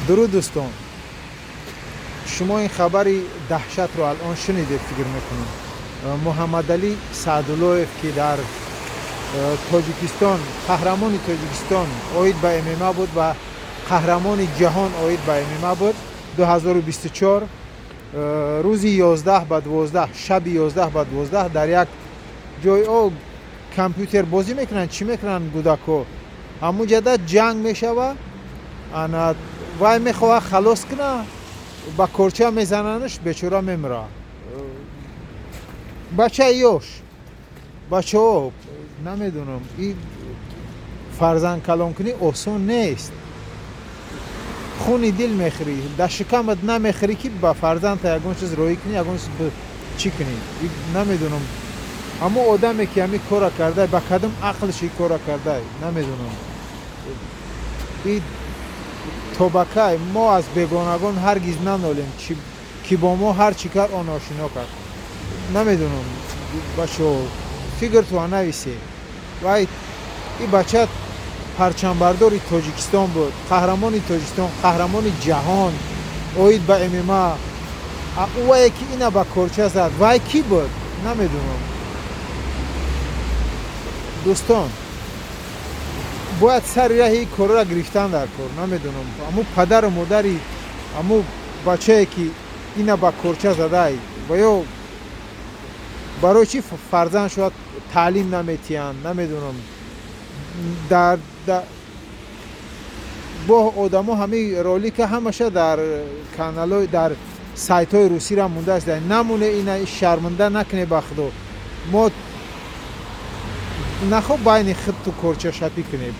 درود دوستان، شما این خبری دهشت رو الان شنیدید فکر میکنم. محمد علی سعدالله‌یف که در تاجیکستان قهرمان تاجیکستان اوید به MMA بود و قهرمان جهان اوید به MMA بود 2024 روز 11 به 12 شب 11 به 12 در یک جای او کامپیوتر بازی میکنن. چی میکنن کودکو؟ همون جدا جنگ میشوه، انا وای میخواه خلاص کنه، با کورچه میزننش، بیچاره میمیره. بچه یوش بچه ها نمیدونم، این فرزند کلان کنی آسان نیست. خونی دل میخری، در شکمت نمیخری که با فرزند تا یکون چیز روی کنی، یکون چیز چی کنی. نمیدونم، اما آدمی که همی کارا کرده با کدام عقلشی کارا کرده نمیدونم. این توبکه ما از بیگانگان هرگز ننالیم که با ما هر چی کار آن آشنا کرد. نمیدونم بچه فکر تو نویسی. وای این بچه پرچمبرداری تاجیکستان بود، قهرمان تاجیکستان، قهرمان جهان اوید با MMA. وای که اینا با کورچه زد، وای کی بود نمیدونم. دوستان باید سر راه کار را گرفتن در کار. نمیدونم امو پدر و مادری امو بچه که اینا با کورچه زده و یا برای چی فرزند شاید تعلیم نمیتین. نمیدونم در با آدمو همه رولی که همشه در کانال در سایت های روسی را مونده است. نمونه اینا شرمنده نکنه بخدا. ما نخواه بین خود تو کورچه شپی کنیم،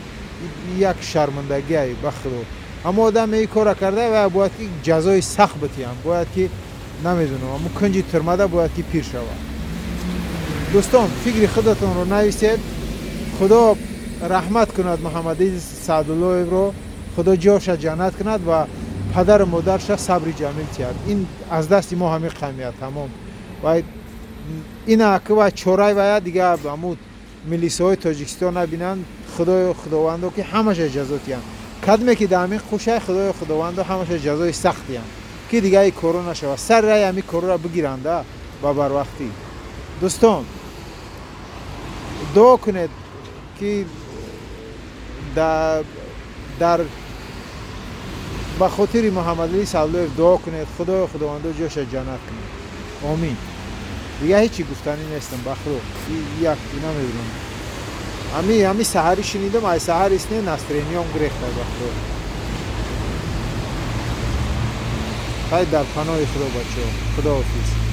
یک شرمندگی بخدا. اما آدم این کار کرده و باید که جزای سخت بتیم، باید که نمیدونم اما کنجی ترمده باید که پیر شود. دوستان فکر خودتون رو نویسید. خدا رحمت کند محمد علی سعدالله‌یف رو، خدا جاش جنت کند و پدر و مادرش صبر جمیل تیاد. این از دست ما همه قومیت تمام و اینا که و چورای و دیگه عمود میلیسای تاجیکستان نبینن. خداوندو که همش اجازاتیان کدومی که دامین خوشه خداوندو همش جزای سختیان که دیگه ای کرونا شوه سر رای همی کرونا بگیرنده با بر وقتی. دوستان دعا کنید که در به خاطر محمد علی سعدالله‌یف دعا کنید. خداوندو جاش جنت کنه. آمین. دیگه هیچی گفتنی نیستم بخدا. یک نمیدونم همی سحری شنیدم، ای سحر است نه نسترینیام گرفته بخدا. خیلی در پناه خدا بچه. خدا حافظ.